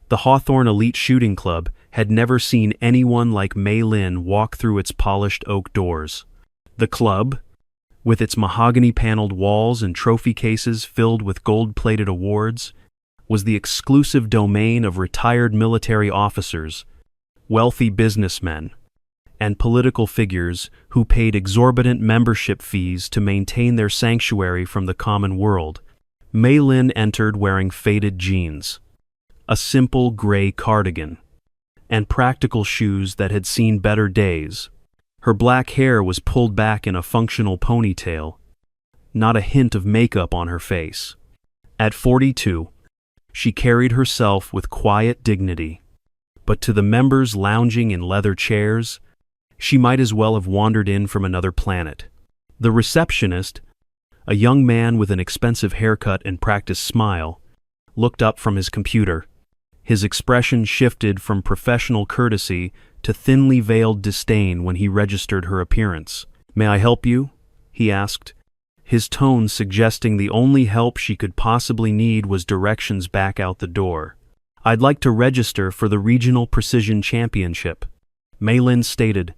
The Hawthorne Elite Shooting Club had never seen anyone like Mei Lin walk through its polished oak doors. The club, with its mahogany-paneled walls and trophy cases filled with gold-plated awards, was the exclusive domain of retired military officers, wealthy businessmen, and political figures who paid exorbitant membership fees to maintain their sanctuary from the common world. Mei Lin entered wearing faded jeans, a simple gray cardigan, and practical shoes that had seen better days. Her black hair was pulled back in a functional ponytail, not a hint of makeup on her face. At 42, she carried herself with quiet dignity, but to the members lounging in leather chairs, she might as well have wandered in from another planet. The receptionist, a young man with an expensive haircut and practiced smile, looked up from his computer. His expression shifted from professional courtesy to thinly veiled disdain when he registered her appearance. "May I help you?" he asked, his tone suggesting the only help she could possibly need was directions back out the door. "I'd like to register for the Regional Precision Championship," Mei Lin stated,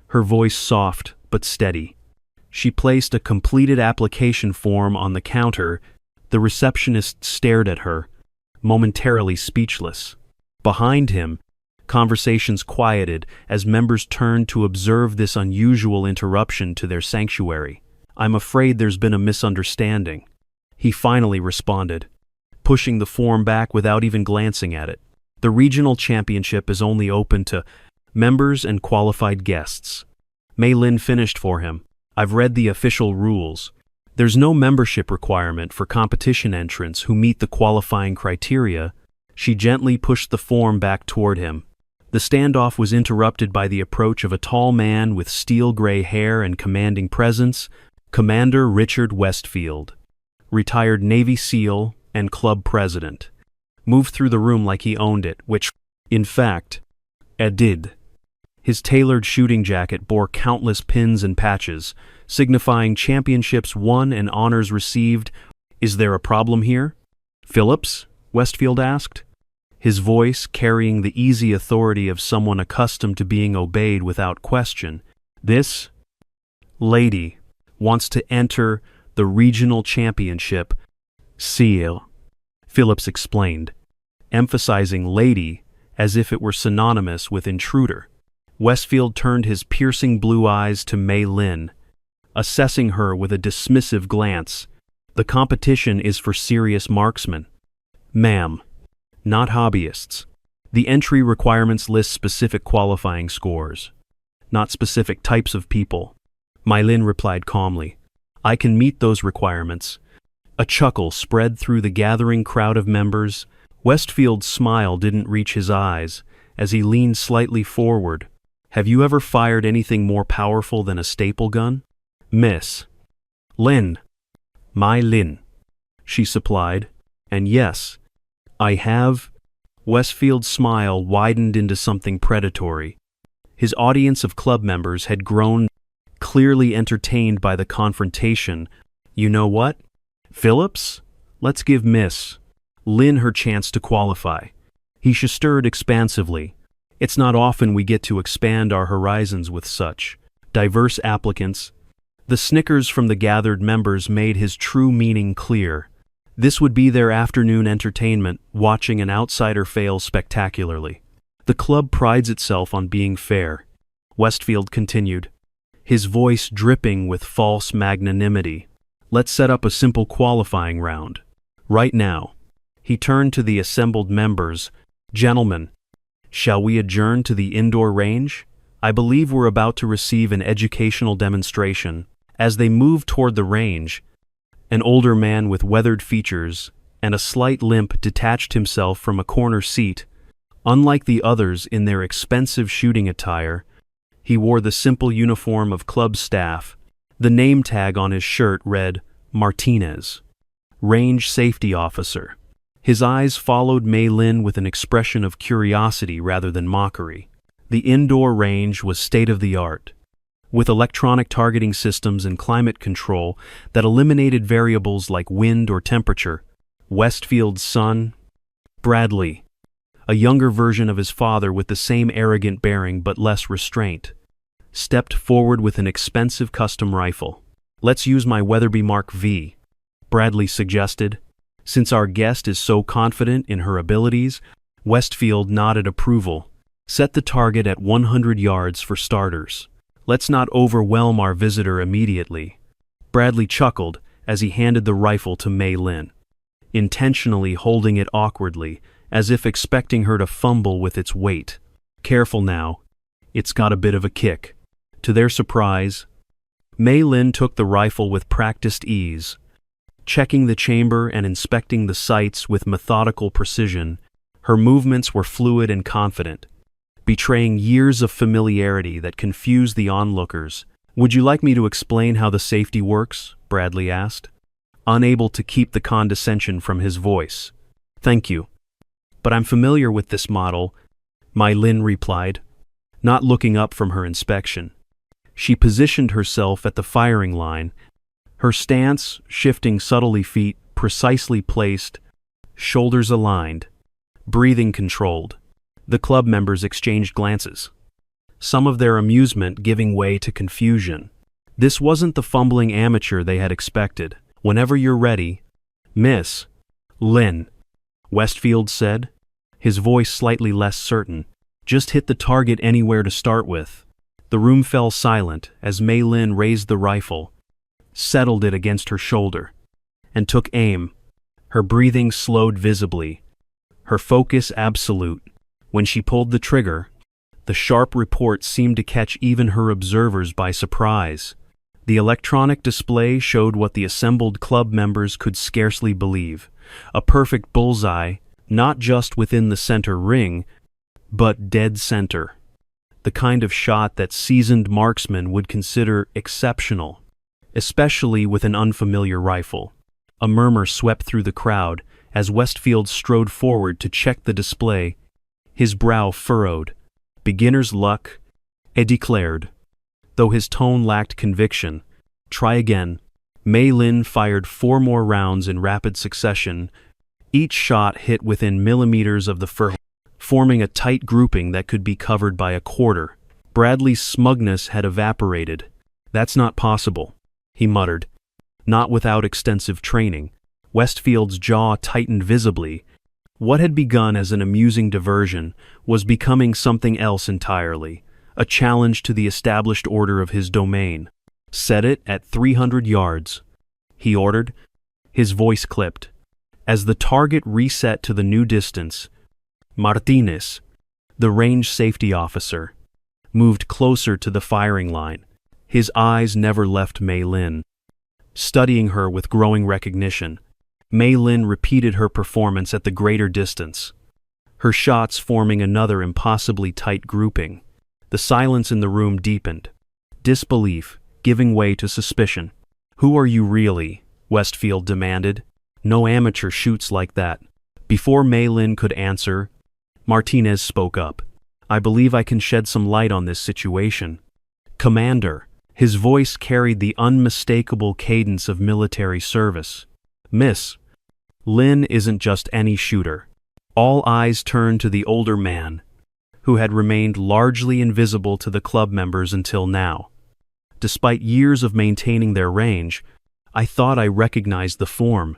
her voice soft but steady. She placed a completed application form on the counter. The receptionist stared at her, momentarily speechless. Behind him, conversations quieted as members turned to observe this unusual interruption to their sanctuary. "I'm afraid there's been a misunderstanding," he finally responded, pushing the form back without even glancing at it. "The regional championship is only open to members and qualified guests." Mei Lin finished for him. "I've read the official rules. There's no membership requirement for competition entrants who meet the qualifying criteria." She gently pushed the form back toward him. The standoff was interrupted by the approach of a tall man with steel gray hair and commanding presence, Commander Richard Westfield, retired Navy SEAL and club president. Moved through the room like he owned it, which, in fact, it did. His tailored shooting jacket bore countless pins and patches, signifying championships won and honors received. "Is there a problem here, Phillips?" Westfield asked, his voice carrying the easy authority of someone accustomed to being obeyed without question. "This lady wants to enter the regional championship, SEAL," Phillips explained, emphasizing lady as if it were synonymous with intruder. Westfield turned his piercing blue eyes to Mei Lin, assessing her with a dismissive glance. "The competition is for serious marksmen, ma'am, not hobbyists. The entry requirements list specific qualifying scores, not specific types of people," Mei Lin replied calmly. "I can meet those requirements." A chuckle spread through the gathering crowd of members. Westfield's smile didn't reach his eyes as he leaned slightly forward. "Have you ever fired anything more powerful than a staple gun, Miss Lin?" "Mei Lin," she supplied. "And yes, I have." Westfield's smile widened into something predatory. His audience of club members had grown, clearly entertained by the confrontation. "You know what, Phillips? Let's give Miss Lin her chance to qualify." He stirred expansively. "It's not often we get to expand our horizons with such diverse applicants." The snickers from the gathered members made his true meaning clear. This would be their afternoon entertainment, watching an outsider fail spectacularly. "The club prides itself on being fair," Westfield continued, his voice dripping with false magnanimity. "Let's set up a simple qualifying round. Right now." He turned to the assembled members. "Gentlemen, shall we adjourn to the indoor range? I believe we're about to receive an educational demonstration." As they moved toward the range, an older man with weathered features and a slight limp detached himself from a corner seat. Unlike the others in their expensive shooting attire, he wore the simple uniform of club staff. The name tag on his shirt read Martinez, Range Safety Officer. His eyes followed Mei Lin with an expression of curiosity rather than mockery. The indoor range was state-of-the-art, with electronic targeting systems and climate control that eliminated variables like wind or temperature. Westfield's son, Bradley, a younger version of his father with the same arrogant bearing but less restraint, stepped forward with an expensive custom rifle. "Let's use my Weatherby Mark V," Bradley suggested. Since our guest is so confident in her abilities, Westfield nodded approval. "Set the target at 100 yards for starters. Let's not overwhelm our visitor immediately." Bradley chuckled as he handed the rifle to Mei Lin, intentionally holding it awkwardly, as if expecting her to fumble with its weight. "Careful now. It's got a bit of a kick." To their surprise, Mei Lin took the rifle with practiced ease, checking the chamber and inspecting the sights with methodical precision. Her movements were fluid and confident, betraying years of familiarity that confused the onlookers. "Would you like me to explain how the safety works?" Bradley asked, unable to keep the condescension from his voice. "Thank you. But I'm familiar with this model," Mei Lin replied, not looking up from her inspection. She positioned herself at the firing line, her stance shifting subtly, feet precisely placed, shoulders aligned, breathing controlled. The club members exchanged glances, some of their amusement giving way to confusion. This wasn't the fumbling amateur they had expected. "Whenever you're ready, Miss Lin," Westfield said, his voice slightly less certain. "Just hit the target anywhere to start with." The room fell silent as Mei Lin raised the rifle, settled it against her shoulder, and took aim. Her breathing slowed visibly, her focus absolute. When she pulled the trigger, the sharp report seemed to catch even her observers by surprise. The electronic display showed what the assembled club members could scarcely believe: a perfect bullseye, not just within the center ring, but dead center. The kind of shot that seasoned marksmen would consider exceptional, especially with an unfamiliar rifle. A murmur swept through the crowd as Westfield strode forward to check the display, his brow furrowed. "Beginner's luck," he declared, though his tone lacked conviction. "Try again." Mei Lin fired 4 more rounds in rapid succession. Each shot hit within millimeters of the fur, forming a tight grouping that could be covered by a quarter. Bradley's smugness had evaporated. "That's not possible," he muttered. "Not without extensive training." Westfield's jaw tightened visibly. What had begun as an amusing diversion was becoming something else entirely, a challenge to the established order of his domain. "Set it at 300 yards, he ordered, his voice clipped. As the target reset to the new distance, Martinez, the range safety officer, moved closer to the firing line. His eyes never left Mei Lin, studying her with growing recognition. Mei Lin repeated her performance at the greater distance, her shots forming another impossibly tight grouping. The silence in the room deepened, disbelief giving way to suspicion. "Who are you really?" Westfield demanded. "No amateur shoots like that." Before Mei Lin could answer, Martinez spoke up. "I believe I can shed some light on this situation. Commander." His voice carried the unmistakable cadence of military service. "Miss Lin isn't just any shooter." All eyes turned to the older man, who had remained largely invisible to the club members until now. Despite years of maintaining their range, "I thought I recognized the form,"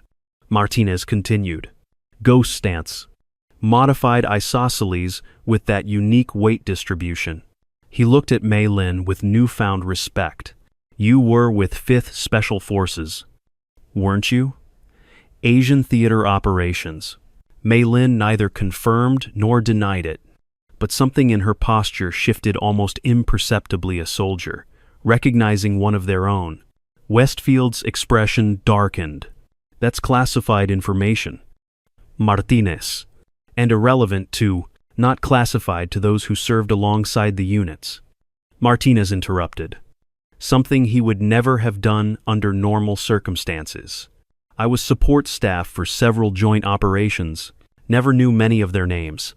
Martinez continued. "Ghost stance. Modified isosceles with that unique weight distribution." He looked at Mei Lin with newfound respect. "You were with 5th Special Forces, weren't you?" "Asian Theater Operations." Mei Lin neither confirmed nor denied it, but something in her posture shifted almost imperceptibly. A soldier, recognizing one of their own. Westfield's expression darkened. "That's classified information, Martinez, and irrelevant to, not classified to those who served alongside the units." Martinez interrupted, something he would never have done under normal circumstances. "I was support staff for several joint operations, never knew many of their names.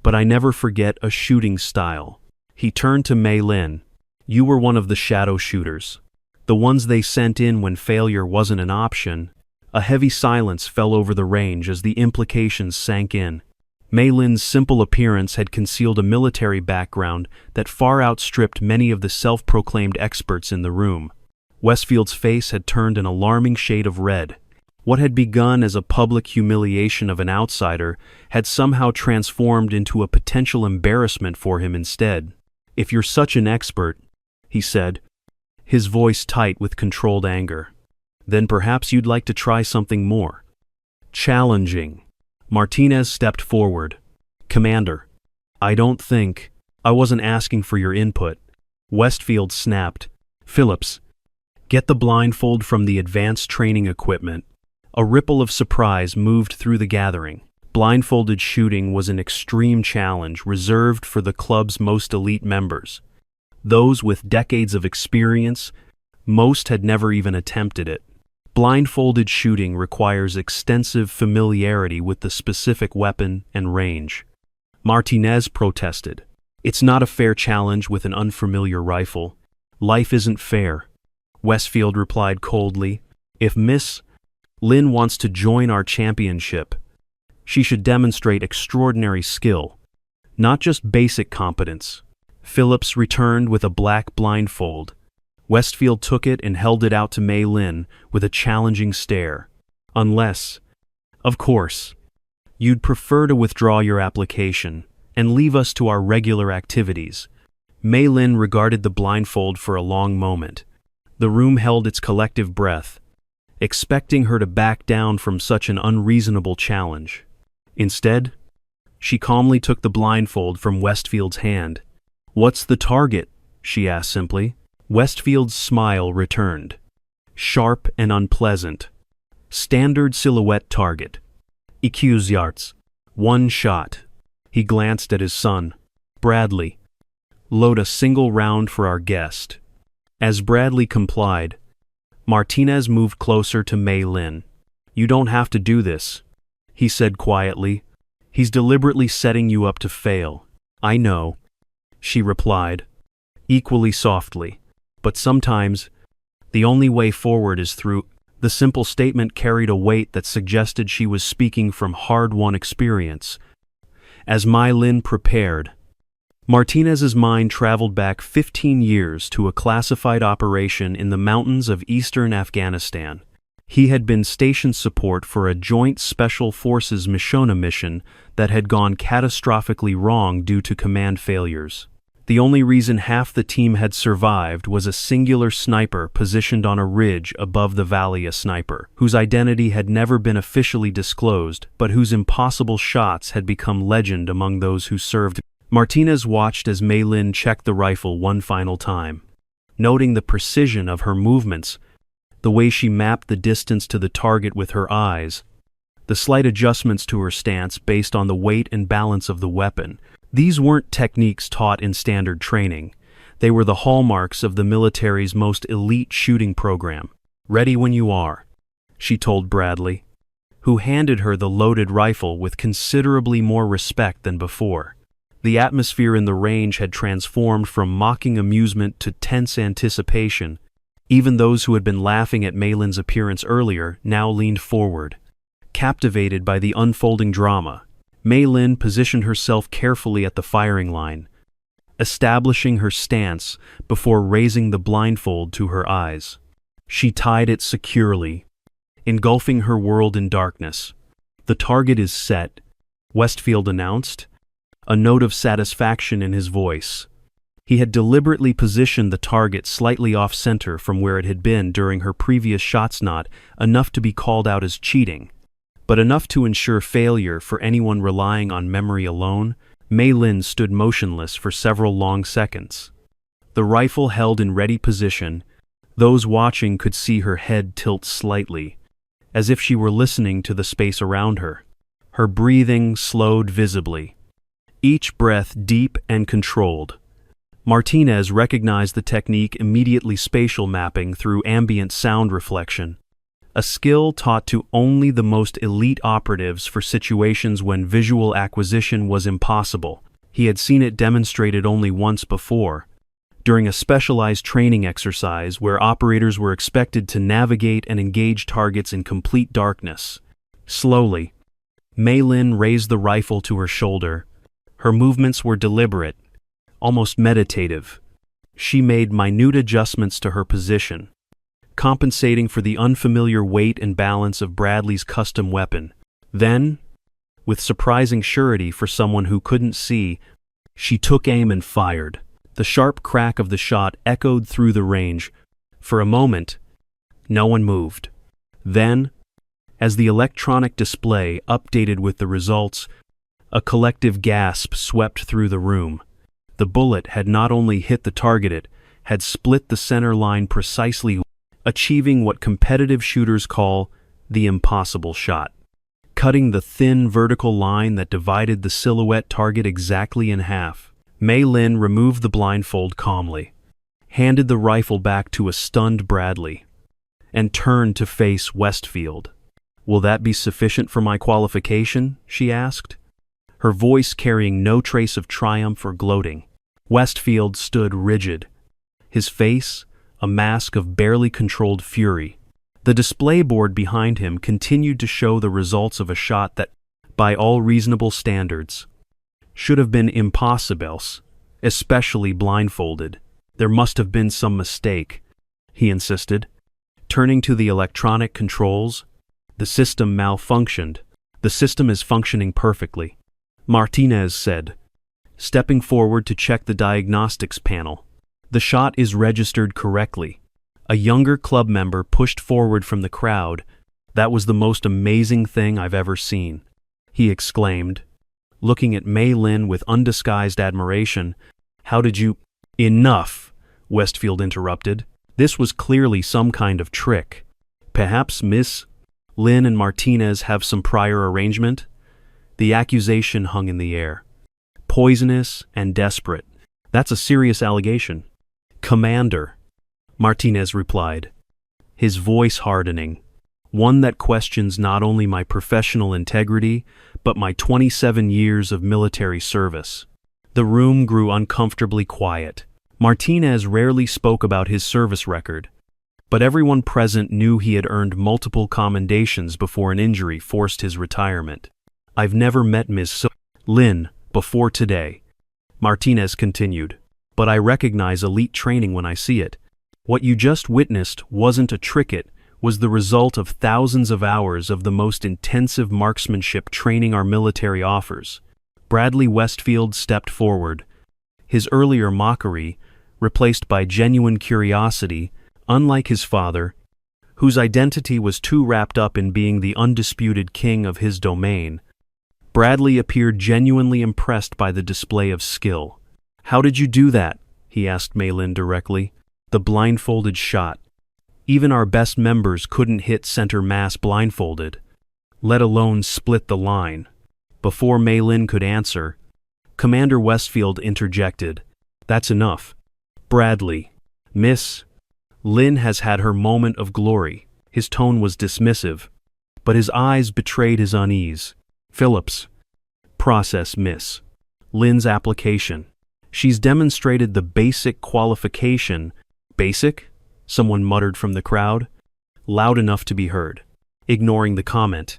But I never forget a shooting style." He turned to Mei Lin. "You were one of the shadow shooters, the ones they sent in when failure wasn't an option." A heavy silence fell over the range as the implications sank in. Mei Lin's simple appearance had concealed a military background that far outstripped many of the self-proclaimed experts in the room. Westfield's face had turned an alarming shade of red. What had begun as a public humiliation of an outsider had somehow transformed into a potential embarrassment for him instead. "If you're such an expert," he said, his voice tight with controlled anger, "then perhaps you'd like to try something more challenging." Martinez stepped forward. "Commander, I wasn't asking for your input." Westfield snapped. "Phillips, get the blindfold from the advanced training equipment." A ripple of surprise moved through the gathering. Blindfolded shooting was an extreme challenge reserved for the club's most elite members. Those with decades of experience, most had never even attempted it. Blindfolded shooting requires extensive familiarity with the specific weapon and range. Martinez protested. "It's not a fair challenge with an unfamiliar rifle. Life isn't fair." Westfield replied coldly, "If Miss Lin wants to join our championship, she should demonstrate extraordinary skill, not just basic competence." Phillips returned with a black blindfold. Westfield took it and held it out to Mei Lin with a challenging stare. "Unless, of course, you'd prefer to withdraw your application and leave us to our regular activities." Mei Lin regarded the blindfold for a long moment. The room held its collective breath, expecting her to back down from such an unreasonable challenge. Instead, she calmly took the blindfold from Westfield's hand. "What's the target?" she asked simply. Westfield's smile returned. Sharp and unpleasant. "Standard silhouette target. Accusations. 1 shot." He glanced at his son. "Bradley, load a single round for our guest." As Bradley complied, Martinez moved closer to Mei Lin. "You don't have to do this," he said quietly. "He's deliberately setting you up to fail." "I know," she replied, equally softly. "But sometimes, the only way forward is through." The simple statement carried a weight that suggested she was speaking from hard-won experience. As Mei Lin prepared, Martinez's mind traveled back 15 years to a classified operation in the mountains of eastern Afghanistan. He had been station support for a joint Special Forces Mishona mission that had gone catastrophically wrong due to command failures. The only reason half the team had survived was a singular sniper positioned on a ridge above the valley, a sniper whose identity had never been officially disclosed, but whose impossible shots had become legend among those who served. Martinez watched as Mei Lin checked the rifle one final time. Noting the precision of her movements, the way she mapped the distance to the target with her eyes, the slight adjustments to her stance based on the weight and balance of the weapon. These weren't techniques taught in standard training. They were the hallmarks of the military's most elite shooting program. "Ready when you are," she told Bradley, who handed her the loaded rifle with considerably more respect than before. The atmosphere in the range had transformed from mocking amusement to tense anticipation. Even those who had been laughing at Mei Lin's appearance earlier now leaned forward, captivated by the unfolding drama. Mei Lin positioned herself carefully at the firing line, establishing her stance before raising the blindfold to her eyes. She tied it securely, engulfing her world in darkness. "The target is set," Westfield announced, a note of satisfaction in his voice. He had deliberately positioned the target slightly off-center from where it had been during her previous shots, not enough to be called out as cheating, but enough to ensure failure for anyone relying on memory alone. Mei Lin stood motionless for several long seconds. The rifle held in ready position, those watching could see her head tilt slightly, as if she were listening to the space around her. Her breathing slowed visibly, each breath deep and controlled. Martinez recognized the technique immediately: spatial mapping through ambient sound reflection. A skill taught to only the most elite operatives for situations when visual acquisition was impossible. He had seen it demonstrated only once before, during a specialized training exercise where operators were expected to navigate and engage targets in complete darkness. Slowly, Mei Lin raised the rifle to her shoulder. Her movements were deliberate, almost meditative. She made minute adjustments to her position, compensating for the unfamiliar weight and balance of Bradley's custom weapon. Then, with surprising surety for someone who couldn't see, she took aim and fired. The sharp crack of the shot echoed through the range. For a moment, no one moved. Then, as the electronic display updated with the results, a collective gasp swept through the room. The bullet had not only hit the target, it had split the center line precisely, achieving what competitive shooters call the impossible shot, cutting the thin vertical line that divided the silhouette target exactly in half. Mei Lin removed the blindfold calmly, handed the rifle back to a stunned Bradley, and turned to face Westfield. "Will that be sufficient for my qualification?" she asked, her voice carrying no trace of triumph or gloating. Westfield stood rigid, his face a mask of barely controlled fury. The display board behind him continued to show the results of a shot that, by all reasonable standards, should have been impossible, especially blindfolded. "There must have been some mistake," he insisted. Turning to the electronic controls, "The system malfunctioned." "The system is functioning perfectly," Martinez said, stepping forward to check the diagnostics panel. "The shot is registered correctly." A younger club member pushed forward from the crowd. "That was the most amazing thing I've ever seen," he exclaimed, looking at Mei Lin with undisguised admiration. "How did you—" "Enough," Westfield interrupted. This was clearly some kind of trick. "Perhaps Miss Lin and Martinez have some prior arrangement?" The accusation hung in the air. Poisonous and desperate. "That's a serious allegation." "Commander," Martinez replied, his voice hardening. "One that questions not only my professional integrity, but my 27 years of military service." The room grew uncomfortably quiet. Martinez rarely spoke about his service record, but everyone present knew he had earned multiple commendations before an injury forced his retirement. "I've never met Ms. Lin before today," Martinez continued, "but I recognize elite training when I see it. What you just witnessed wasn't a trick, it was the result of thousands of hours of the most intensive marksmanship training our military offers." Bradley Westfield stepped forward, his earlier mockery replaced by genuine curiosity, unlike his father, whose identity was too wrapped up in being the undisputed king of his domain. Bradley appeared genuinely impressed by the display of skill. "How did you do that?" he asked Mei Lin directly. "The blindfolded shot. Even our best members couldn't hit center mass blindfolded, let alone split the line." Before Mei Lin could answer, Commander Westfield interjected, "That's enough. Bradley, Miss Lin has had her moment of glory." His tone was dismissive, but his eyes betrayed his unease. "Phillips, process Miss Lin's application. She's demonstrated the basic qualification." "Basic?" someone muttered from the crowd, loud enough to be heard. Ignoring the comment,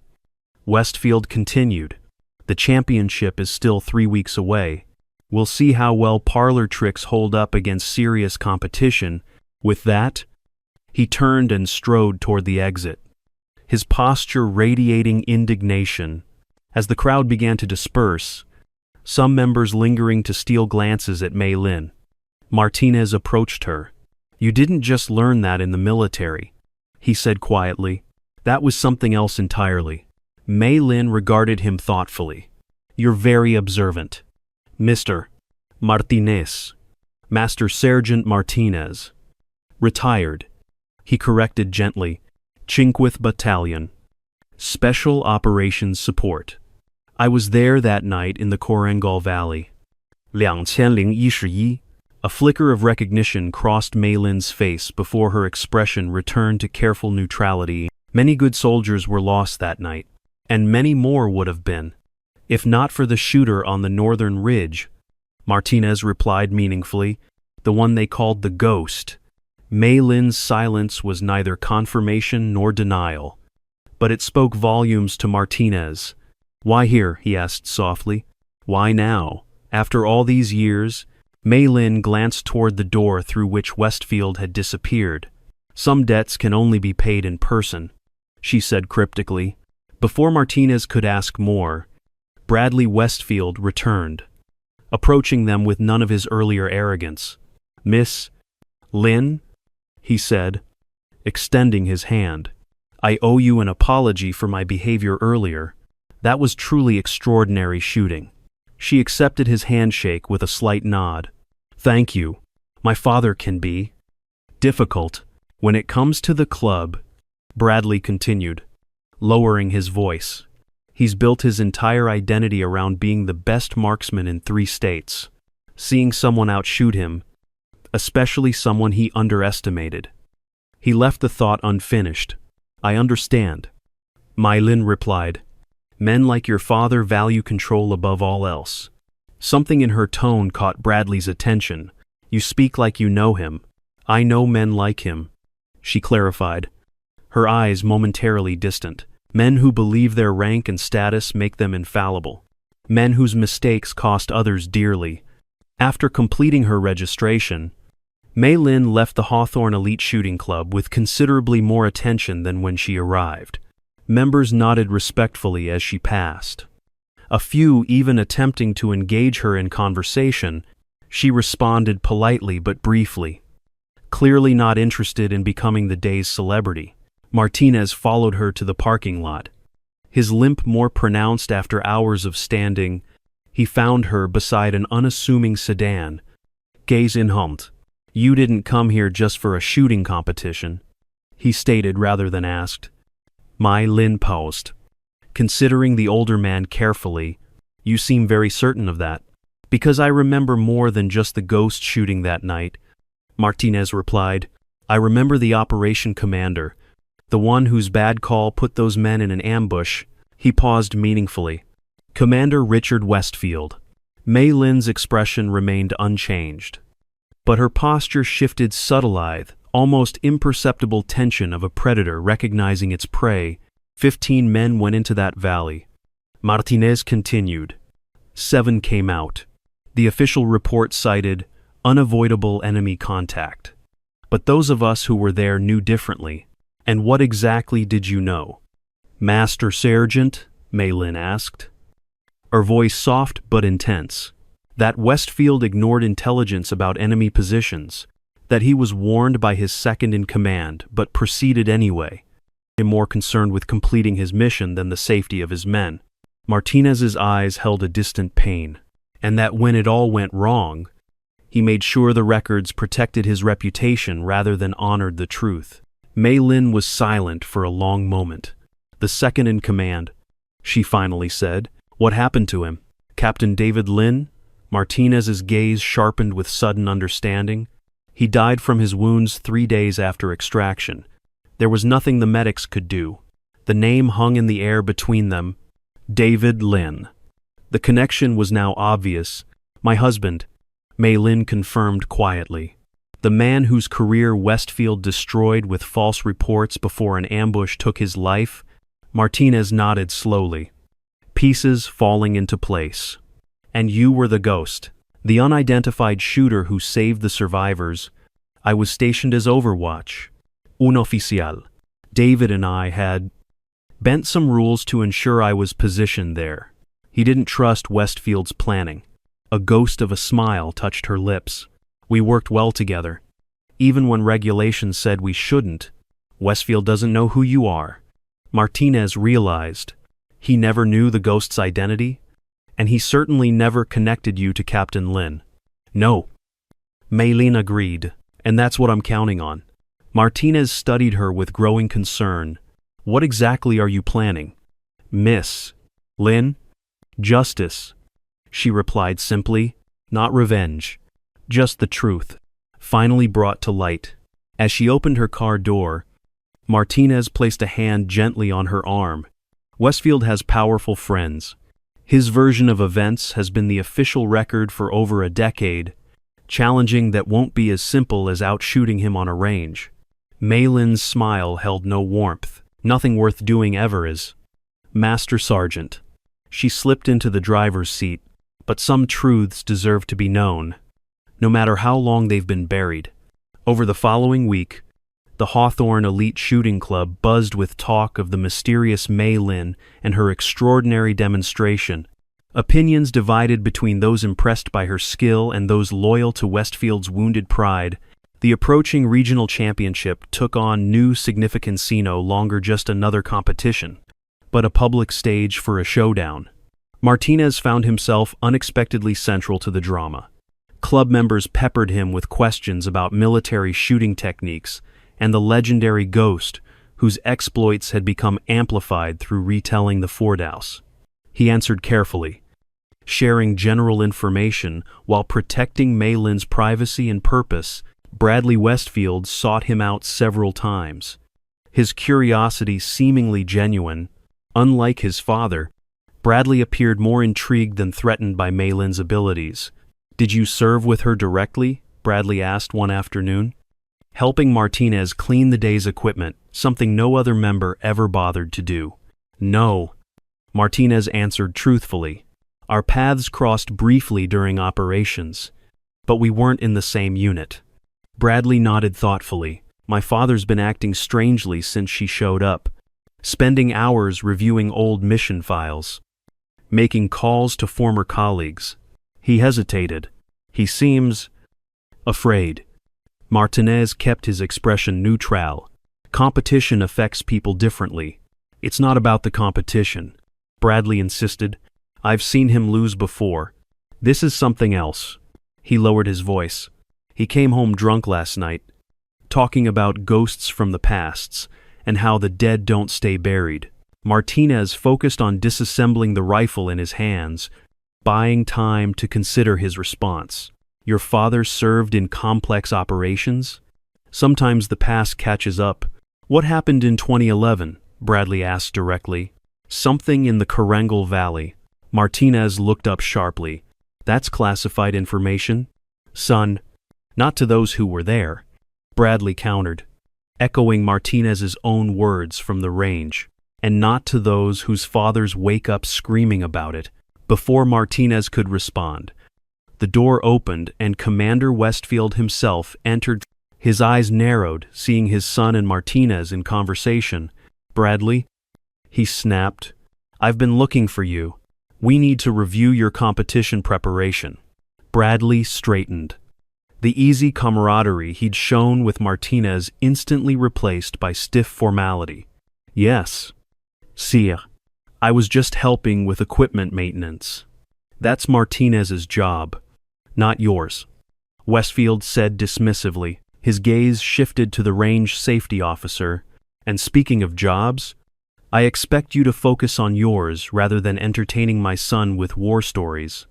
Westfield continued, "The championship is still 3 weeks away. We'll see how well parlor tricks hold up against serious competition." With that, he turned and strode toward the exit, his posture radiating indignation. As the crowd began to disperse, some members lingering to steal glances at Mei Lin, Martinez approached her. "You didn't just learn that in the military," he said quietly. "That was something else entirely." Mei Lin regarded him thoughtfully. "You're very observant. Mr. Martinez." "Master Sergeant Martinez. Retired," he corrected gently. "Cinqueth Battalion. Special Operations Support. I was there that night in the Korengal Valley." 2011. A flicker of recognition crossed Mei Lin's face before her expression returned to careful neutrality. "Many good soldiers were lost that night, and many more would have been, if not for the shooter on the northern ridge," Martinez replied meaningfully, "the one they called the Ghost." Mei Lin's silence was neither confirmation nor denial, but it spoke volumes to Martinez. Why here? He asked softly. Why now? After all these years? Mei Lin glanced toward the door through which Westfield had disappeared. Some debts can only be paid in person, she said cryptically. Before Martinez could ask more, Bradley Westfield returned, approaching them with none of his earlier arrogance. Miss Lin, he said, extending his hand. I owe you an apology for my behavior earlier. That was truly extraordinary shooting. She accepted his handshake with a slight nod. Thank you. My father can be difficult when it comes to the club, Bradley continued, lowering his voice. He's built his entire identity around being the best marksman in 3 states. Seeing someone outshoot him, especially someone he underestimated. He left the thought unfinished. I understand. Mei Lin replied. Men like your father value control above all else. Something in her tone caught Bradley's attention. You speak like you know him. I know men like him, she clarified, her eyes momentarily distant. Men who believe their rank and status make them infallible. Men whose mistakes cost others dearly. After completing her registration, Mei Lin left the Hawthorne Elite Shooting Club with considerably more attention than when she arrived. Members nodded respectfully as she passed. A few even attempting to engage her in conversation, she responded politely but briefly. Clearly not interested in becoming the day's celebrity, Martinez followed her to the parking lot. His limp more pronounced after hours of standing, he found her beside an unassuming sedan. Gaze in Hunt. You didn't come here just for a shooting competition, he stated rather than asked. Mei Lin paused. Considering the older man carefully, you seem very certain of that. Because I remember more than just the ghost shooting that night, Martinez replied. I remember the operation commander, the one whose bad call put those men in an ambush. He paused meaningfully. Commander Richard Westfield. Mei Lin's expression remained unchanged, but her posture shifted subtle, almost imperceptible tension of a predator recognizing its prey. 15 men went into that valley. Martinez continued. 7 came out. The official report cited unavoidable enemy contact. But those of us who were there knew differently. And what exactly did you know? Master Sergeant? Mei Lin asked, her voice soft but intense. That Westfield ignored intelligence about enemy positions, that he was warned by his second-in-command but proceeded anyway, more concerned with completing his mission than the safety of his men. Martinez's eyes held a distant pain, and that when it all went wrong, he made sure the records protected his reputation rather than honored the truth. Mei Lin was silent for a long moment. The second-in-command, she finally said. What happened to him? Captain David Lin? Martinez's gaze sharpened with sudden understanding. He died from his wounds 3 days after extraction. There was nothing the medics could do. The name hung in the air between them. David Lin. The connection was now obvious. My husband, Mei Lin confirmed quietly. The man whose career Westfield destroyed with false reports before an ambush took his life. Martinez nodded slowly, pieces falling into place. And you were the ghost, the unidentified shooter who saved the survivors. I was stationed as overwatch. Un oficial. David and I had bent some rules to ensure I was positioned there. He didn't trust Westfield's planning. A ghost of a smile touched her lips. We worked well together. Even when regulations said we shouldn't. Westfield doesn't know who you are. Martinez realized. He never knew the ghost's identity, and he certainly never connected you to Captain Lin. No. Mei Lin agreed, and that's what I'm counting on. Martinez studied her with growing concern. What exactly are you planning? Miss Lin? Justice, she replied simply. Not revenge. Just the truth, finally brought to light. As she opened her car door, Martinez placed a hand gently on her arm. Westfield has powerful friends. His version of events has been the official record for over a decade, challenging that won't be as simple as outshooting him on a range. Mei Lin's smile held no warmth. Nothing worth doing ever is. Master Sergeant. She slipped into the driver's seat, but some truths deserve to be known, no matter how long they've been buried. Over the following week, the Hawthorne Elite Shooting Club buzzed with talk of the mysterious Mei Lin and her extraordinary demonstration. Opinions divided between those impressed by her skill and those loyal to Westfield's wounded pride. The approaching regional championship took on new significance, no longer just another competition, but a public stage for a showdown. Martinez found himself unexpectedly central to the drama. Club members peppered him with questions about military shooting techniques and the legendary Ghost, whose exploits had become amplified through retelling the Fordhouse. He answered carefully, sharing general information while protecting Mei Lin's privacy and purpose. Bradley Westfield sought him out several times, his curiosity seemingly genuine. Unlike his father, Bradley appeared more intrigued than threatened by Mei Lin's abilities. "Did you serve with her directly?" Bradley asked one afternoon, helping Martinez clean the day's equipment, something no other member ever bothered to do. "No," Martinez answered truthfully. "Our paths crossed briefly during operations, but we weren't in the same unit." Bradley nodded thoughtfully. "My father's been acting strangely since she showed up, spending hours reviewing old mission files, making calls to former colleagues." He hesitated. "He seems afraid." Martinez kept his expression neutral. "Competition affects people differently. It's not about the competition," Bradley insisted. "I've seen him lose before. This is something else." He lowered his voice. "He came home drunk last night, talking about ghosts from the pasts and how the dead don't stay buried." Martinez focused on disassembling the rifle in his hands, buying time to consider his response. "Your father served in complex operations? Sometimes the past catches up." "What happened in 2011? Bradley asked directly. "Something in the Karengal Valley." Martinez looked up sharply. "That's classified information, son." "Not to those who were there," Bradley countered, echoing Martinez's own words from the range. "And not to those whose fathers wake up screaming about it." Before Martinez could respond, the door opened and Commander Westfield himself entered. His eyes narrowed, seeing his son and Martinez in conversation. "Bradley," he snapped, "I've been looking for you. We need to review your competition preparation." Bradley straightened. The easy camaraderie he'd shown with Martinez instantly replaced by stiff formality. "Yes, sire. I was just helping with equipment maintenance." "That's Martinez's job, not yours," Westfield said dismissively. His gaze shifted to the range safety officer. "And speaking of jobs, I expect you to focus on yours rather than entertaining my son with war stories."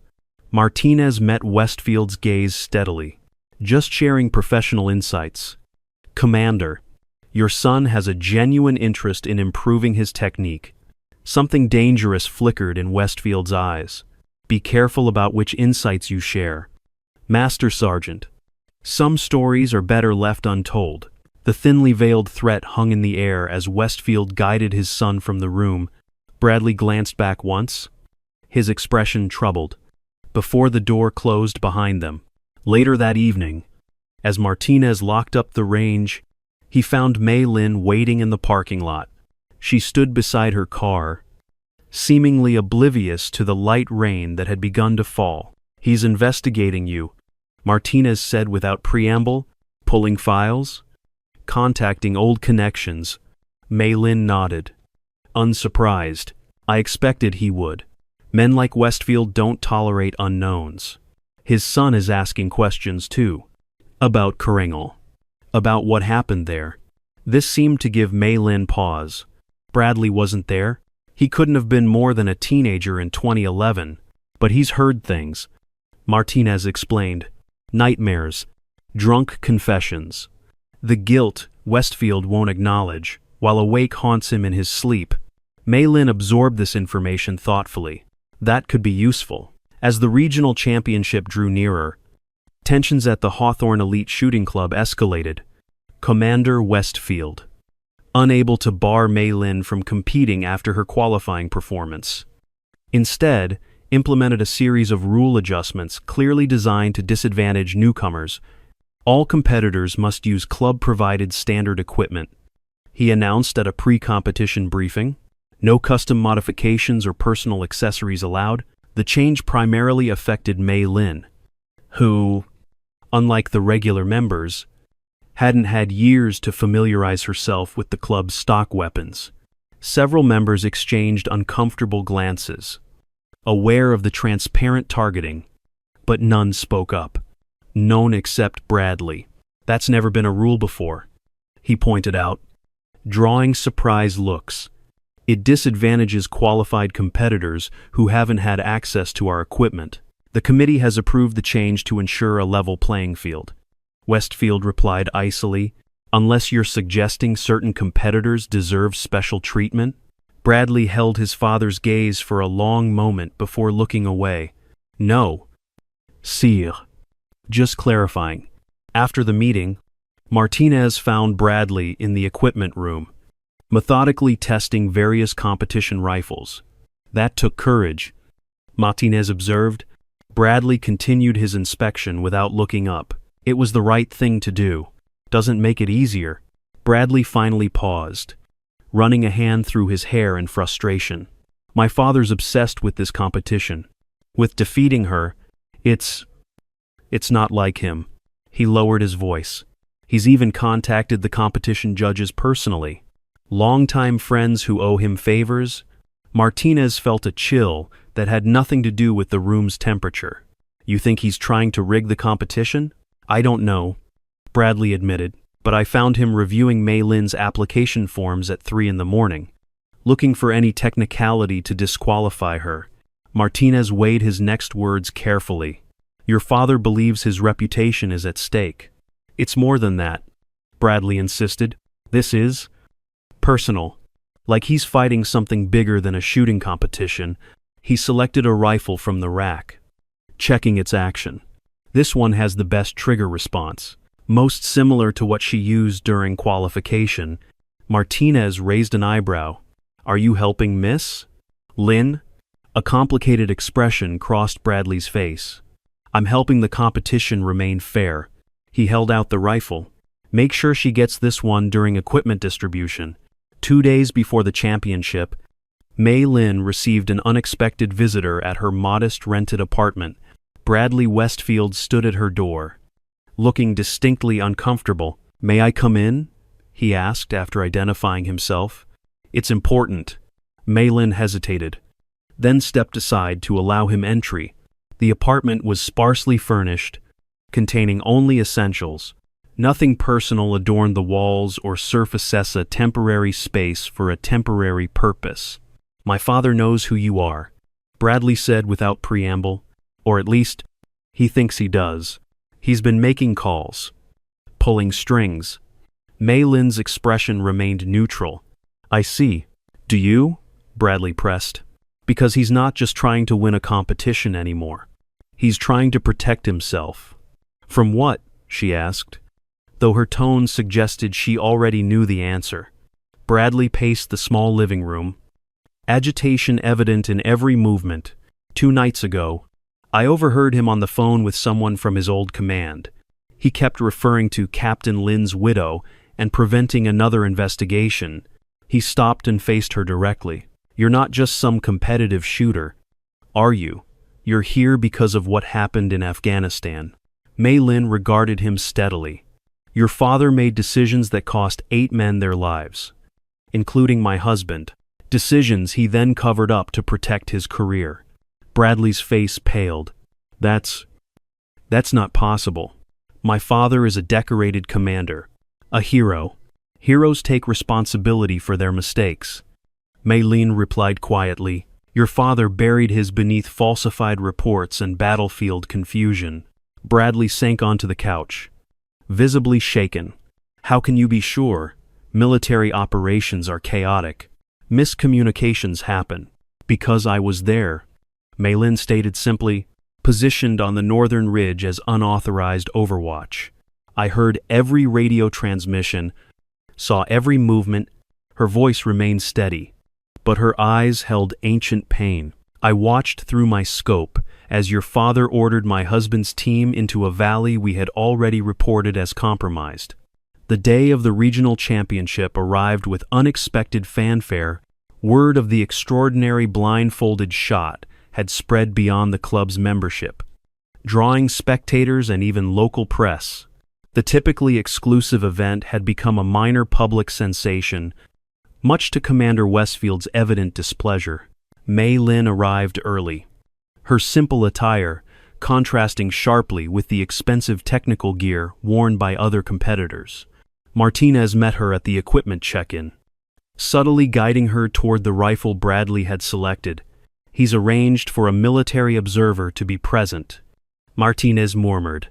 Martinez met Westfield's gaze steadily. "Just sharing professional insights. Commander, your son has a genuine interest in improving his technique." Something dangerous flickered in Westfield's eyes. "Be careful about which insights you share, Master Sergeant. Some stories are better left untold." The thinly veiled threat hung in the air as Westfield guided his son from the room. Bradley glanced back once, his expression troubled, before the door closed behind them. Later that evening, as Martinez locked up the range, he found Mei Lin waiting in the parking lot. She stood beside her car, seemingly oblivious to the light rain that had begun to fall. "He's investigating you," Martinez said without preamble. "Pulling files? Contacting old connections?" Mei Lin nodded, unsurprised. "I expected he would. Men like Westfield don't tolerate unknowns." His son is asking questions too. About Karengal. About what happened there. This seemed to give Mei Lin pause. Bradley wasn't there. He couldn't have been more than a teenager in 2011, but he's heard things, Martinez explained. Nightmares, drunk confessions. The guilt Westfield won't acknowledge, while awake haunts him in his sleep. Mei Lin absorbed this information thoughtfully. That could be useful. As the regional championship drew nearer, tensions at the Hawthorne Elite Shooting Club escalated. Commander Westfield, unable to bar Mei Lin from competing after her qualifying performance, Instead, implemented a series of rule adjustments clearly designed to disadvantage newcomers. All competitors must use club-provided standard equipment. He announced at a pre-competition briefing, no custom modifications or personal accessories allowed. The change primarily affected Mei Lin, who, unlike the regular members, hadn't had years to familiarize herself with the club's stock weapons. Several members exchanged uncomfortable glances, aware of the transparent targeting, but none spoke up. None except Bradley. That's never been a rule before, he pointed out, drawing surprised looks. It disadvantages qualified competitors who haven't had access to our equipment. The committee has approved the change to ensure a level playing field. Westfield replied icily, unless you're suggesting certain competitors deserve special treatment. Bradley held his father's gaze for a long moment before looking away. No, sire. Just clarifying. After the meeting, Martinez found Bradley in the equipment room, methodically testing various competition rifles. That took courage, Martinez observed. Bradley continued his inspection without looking up. It was the right thing to do. Doesn't make it easier. Bradley finally paused, running a hand through his hair in frustration. My father's obsessed with this competition. With defeating her, it's not like him. He lowered his voice. He's even contacted the competition judges personally. Longtime friends who owe him favors. Martinez felt a chill that had nothing to do with the room's temperature. You think he's trying to rig the competition? I don't know, Bradley admitted, but I found him reviewing Mei Lin's application forms at 3 a.m, looking for any technicality to disqualify her. Martinez weighed his next words carefully. Your father believes his reputation is at stake. It's more than that, Bradley insisted. This is personal. Like he's fighting something bigger than a shooting competition. He selected a rifle from the rack, checking its action. This one has the best trigger response, most similar to what she used during qualification. Martinez raised an eyebrow. Are you helping Miss Lin? A complicated expression crossed Bradley's face. I'm helping the competition remain fair. He held out the rifle. Make sure she gets this one during equipment distribution. 2 days before the championship, Mei Lin received an unexpected visitor at her modest rented apartment. Bradley Westfield stood at her door, looking distinctly uncomfortable. May I come in? He asked after identifying himself. It's important. Mei Lin hesitated, then stepped aside to allow him entry. The apartment was sparsely furnished, containing only essentials. Nothing personal adorned the walls or surfaces a temporary space for a temporary purpose. My father knows who you are, Bradley said without preamble, or at least, he thinks he does. He's been making calls, pulling strings. Mei Lin's expression remained neutral. I see. Do you? Bradley pressed. Because he's not just trying to win a competition anymore. He's trying to protect himself. From what? She asked, though her tone suggested she already knew the answer. Bradley paced the small living room, agitation evident in every movement. 2 nights ago, I overheard him on the phone with someone from his old command. He kept referring to Captain Lin's widow and preventing another investigation. He stopped and faced her directly. You're not just some competitive shooter, are you? You're here because of what happened in Afghanistan. Mei Lin regarded him steadily. Your father made decisions that cost 8 men their lives, including my husband. Decisions he then covered up to protect his career. Bradley's face paled. That's not possible. My father is a decorated commander, a hero. Heroes take responsibility for their mistakes. Mei Lin replied quietly. Your father buried his beneath falsified reports and battlefield confusion. Bradley sank onto the couch, visibly shaken. How can you be sure? Military operations are chaotic. Miscommunications happen. Because I was there, Mei Lin stated simply, positioned on the northern ridge as unauthorized overwatch. I heard every radio transmission, saw every movement. Her voice remained steady, but her eyes held ancient pain. I watched through my scope as your father ordered my husband's team into a valley we had already reported as compromised. The day of the regional championship arrived with unexpected fanfare. Word of the extraordinary blindfolded shot had spread beyond the club's membership, drawing spectators and even local press. The typically exclusive event had become a minor public sensation, much to Commander Westfield's evident displeasure. Mei Lin arrived early, her simple attire contrasting sharply with the expensive technical gear worn by other competitors. Martinez met her at the equipment check-in, subtly guiding her toward the rifle Bradley had selected. He's arranged for a military observer to be present, Martinez murmured,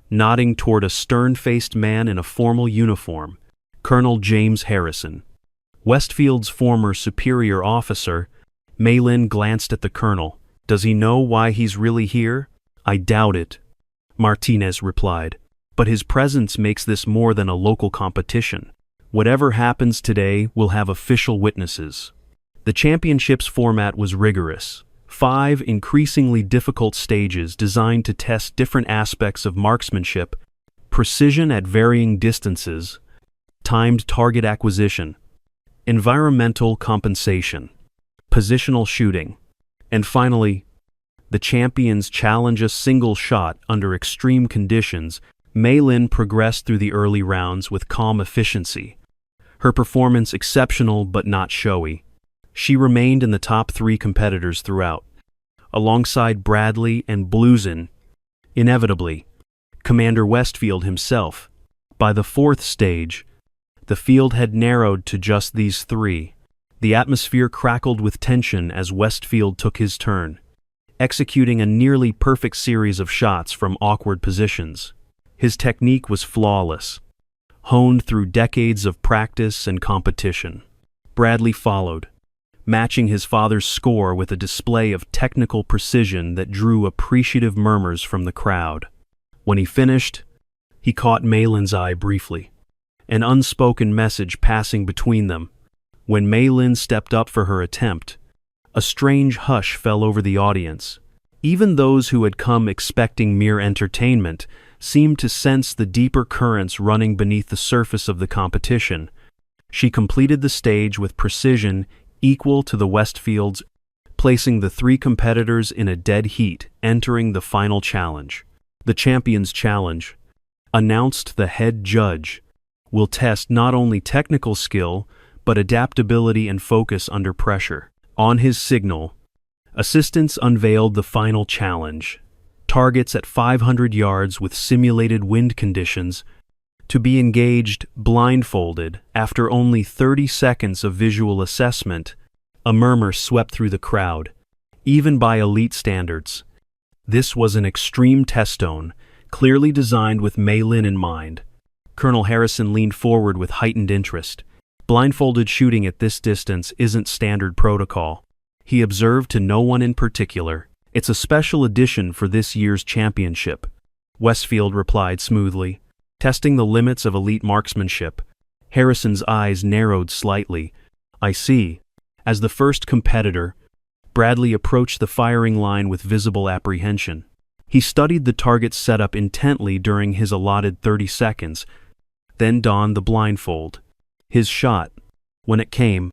nodding toward a stern-faced man in a formal uniform, Colonel James Harrison. Westfield's former superior officer. Mei Lin glanced at the colonel. Does he know why he's really here? I doubt it, Martinez replied, but his presence makes this more than a local competition. Whatever happens today will have official witnesses. The championship's format was rigorous. 5 increasingly difficult stages designed to test different aspects of marksmanship, precision at varying distances, timed target acquisition, environmental compensation, positional shooting, and finally, the champions challenge a single shot under extreme conditions. Mei Lin progressed through the early rounds with calm efficiency, her performance exceptional but not showy. She remained in the top 3 competitors throughout, alongside Bradley and Bluesen. Inevitably, Commander Westfield himself. By the 4th stage, the field had narrowed to just these 3. The atmosphere crackled with tension as Westfield took his turn, executing a nearly perfect series of shots from awkward positions. His technique was flawless, honed through decades of practice and competition. Bradley followed, matching his father's score with a display of technical precision that drew appreciative murmurs from the crowd. When he finished, he caught Mei Lin's eye briefly, an unspoken message passing between them. When Mei Lin stepped up for her attempt, a strange hush fell over the audience. Even those who had come expecting mere entertainment seemed to sense the deeper currents running beneath the surface of the competition. She completed the stage with precision equal to the Westfield's, placing the 3 competitors in a dead heat entering the final challenge. The Champions Challenge, announced the head judge, will test not only technical skill, but adaptability and focus under pressure. On his signal, assistants unveiled the final challenge, targets at 500 yards with simulated wind conditions, to be engaged blindfolded. After only 30 seconds of visual assessment, a murmur swept through the crowd, even by elite standards. This was an extreme testone, clearly designed with Mei Lin in mind. Colonel Harrison leaned forward with heightened interest. Blindfolded shooting at this distance isn't standard protocol, he observed to no one in particular. It's a special edition for this year's championship, Westfield replied smoothly, testing the limits of elite marksmanship. Harrison's eyes narrowed slightly. I see. As the first competitor, Bradley approached the firing line with visible apprehension. He studied the target's setup intently during his allotted 30 seconds, then donned the blindfold. His shot, when it came,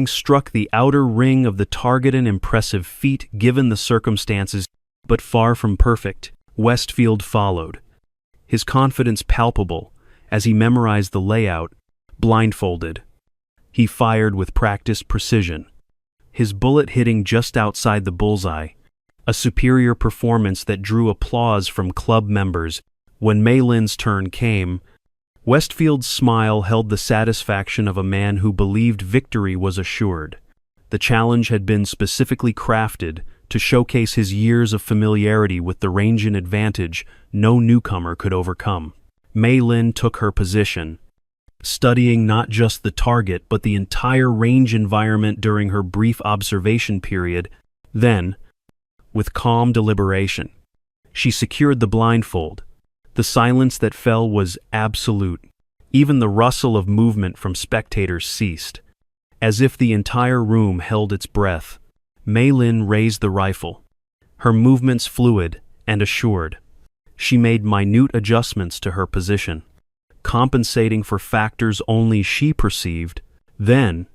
struck the outer ring of the target, an impressive feat given the circumstances, but far from perfect. Westfield followed, his confidence palpable as he memorized the layout. Blindfolded, he fired with practiced precision, his bullet hitting just outside the bullseye, a superior performance that drew applause from club members. When Mei Lin's turn came, Westfield's smile held the satisfaction of a man who believed victory was assured. The challenge had been specifically crafted to showcase his years of familiarity with the range and advantage no newcomer could overcome. Mei Lin took her position, studying not just the target but the entire range environment during her brief observation period. Then, with calm deliberation, she secured the blindfold. The silence that fell was absolute. Even the rustle of movement from spectators ceased, as if the entire room held its breath. Mei Lin raised the rifle, her movements fluid and assured. She made minute adjustments to her position, compensating for factors only she perceived. Then,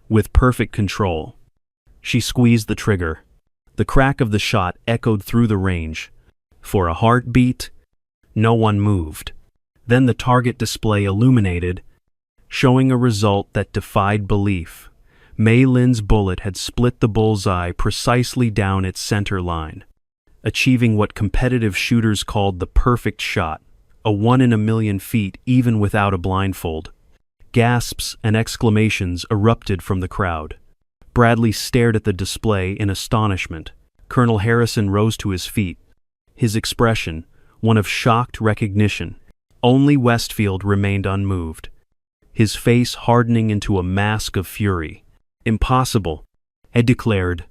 with perfect control, she squeezed the trigger. The crack of the shot echoed through the range. For a heartbeat, no one moved. Then the target display illuminated, showing a result that defied belief. Mei Lin's bullet had split the bullseye precisely down its center line, achieving what competitive shooters called the perfect shot, a 1 in a million feet even without a blindfold. Gasps and exclamations erupted from the crowd. Bradley stared at the display in astonishment. Colonel Harrison rose to his feet, his expression one of shocked recognition. Only Westfield remained unmoved, his face hardening into a mask of fury. Impossible, Ed declared.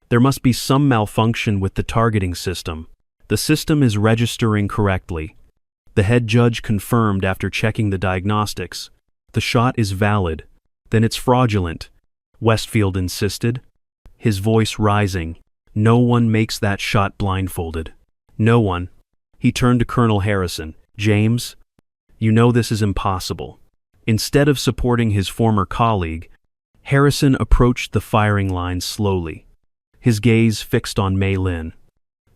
There must be some malfunction with the targeting system. The system is registering correctly. The head judge confirmed after checking the diagnostics. The shot is valid. Then it's fraudulent, Westfield insisted, his voice rising. No one makes that shot blindfolded. No one. He turned to Colonel Harrison. James, you know this is impossible. Instead of supporting his former colleague, Harrison approached the firing line slowly, his gaze fixed on Mei Lin,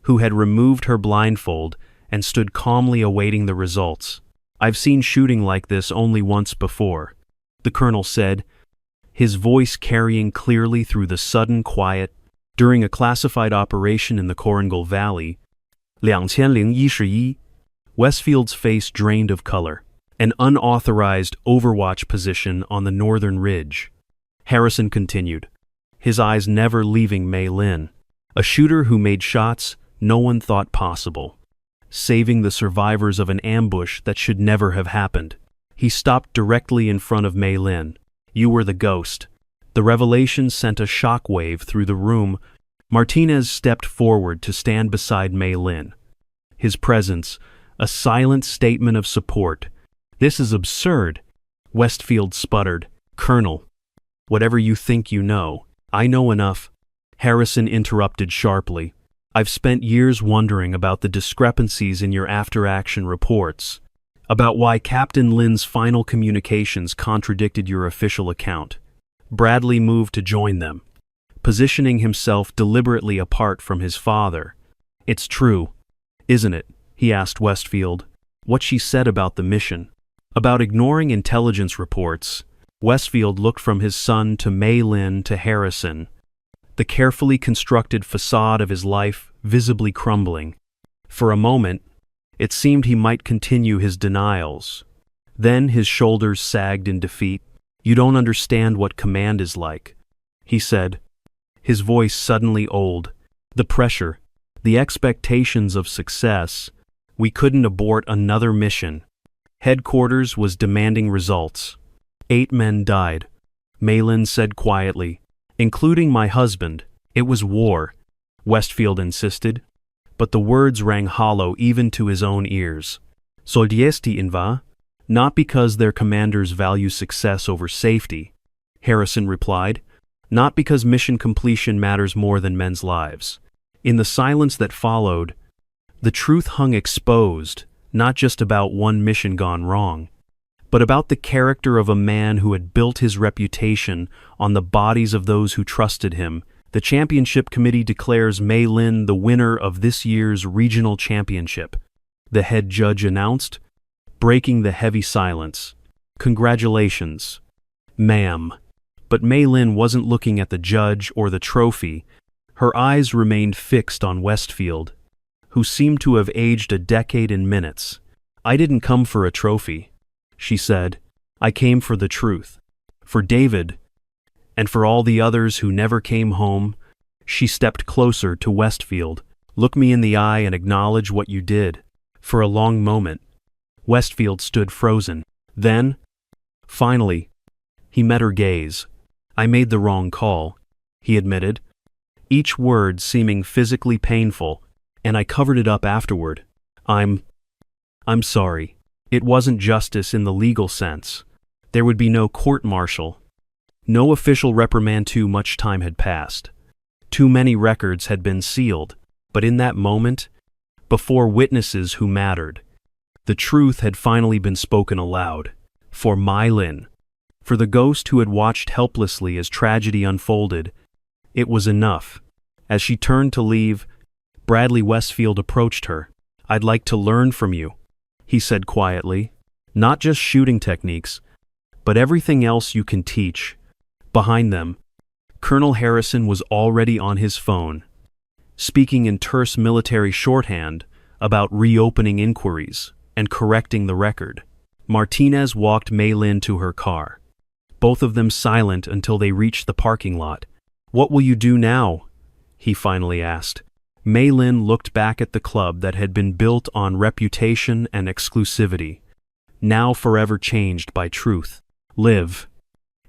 who had removed her blindfold and stood calmly awaiting the results. I've seen shooting like this only once before, the colonel said, his voice carrying clearly through the sudden quiet. During a classified operation in the Korangal Valley, 2011, Westfield's face drained of color, an unauthorized overwatch position on the northern ridge. Harrison continued, his eyes never leaving Mei Lin, a shooter who made shots no one thought possible, saving the survivors of an ambush that should never have happened. He stopped directly in front of Mei Lin. You were the ghost. The revelation sent a shockwave through the room. Martinez stepped forward to stand beside Mei Lin, his presence a silent statement of support. This is absurd, Westfield sputtered. Colonel, whatever you think you know, I know enough. Harrison interrupted sharply. I've spent years wondering about the discrepancies in your after-action reports, about why Captain Lin's final communications contradicted your official account. Bradley moved to join them, positioning himself deliberately apart from his father. It's true, isn't it? He asked Westfield. What she said about the mission, about ignoring intelligence reports. Westfield looked from his son to Mei Lin to Harrison, the carefully constructed facade of his life visibly crumbling. For a moment, it seemed he might continue his denials. Then his shoulders sagged in defeat. You don't understand what command is like, he said, his voice suddenly old. The pressure, the expectations of success. We couldn't abort another mission. Headquarters was demanding results. 8 men died, Mei Lin said quietly, including my husband. It was war, Westfield insisted, but the words rang hollow even to his own ears. Soldiesti inva? Not because their commanders value success over safety, Harrison replied, not because mission completion matters more than men's lives. In the silence that followed, the truth hung exposed, not just about one mission gone wrong, but about the character of a man who had built his reputation on the bodies of those who trusted him. The championship committee declares Mei Lin the winner of this year's regional championship, the head judge announced, breaking the heavy silence. Congratulations, ma'am. But Mei Lin wasn't looking at the judge or the trophy. Her eyes remained fixed on Westfield, who seemed to have aged a decade in minutes. I didn't come for a trophy, she said. I came for the truth. For David, and for all the others who never came home. She stepped closer to Westfield. Look me in the eye and acknowledge what you did. For a long moment, Westfield stood frozen. Then, finally, he met her gaze. I made the wrong call, he admitted, each word seeming physically painful, and I covered it up afterward. I'm sorry. It wasn't justice in the legal sense. There would be no court-martial, no official reprimand. Too much time had passed. Too many records had been sealed, but in that moment, before witnesses who mattered, the truth had finally been spoken aloud. For Mai Lin, for the ghost who had watched helplessly as tragedy unfolded, it was enough. As she turned to leave, Bradley Westfield approached her. "I'd like to learn from you," he said quietly. "Not just shooting techniques, but everything else you can teach." Behind them, Colonel Harrison was already on his phone, speaking in terse military shorthand about reopening inquiries and correcting the record. Martinez walked Mei Lin to her car, both of them silent until they reached the parking lot. "What will you do now?" he finally asked. Mei Lin looked back at the club that had been built on reputation and exclusivity, now forever changed by truth. "Live,"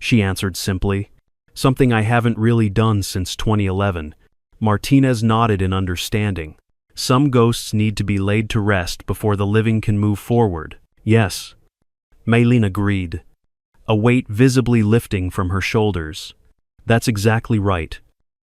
she answered simply. "Something I haven't really done since 2011. Martinez nodded in understanding. "Some ghosts need to be laid to rest before the living can move forward." "Yes," Mei Lin agreed, a weight visibly lifting from her shoulders. "That's exactly right.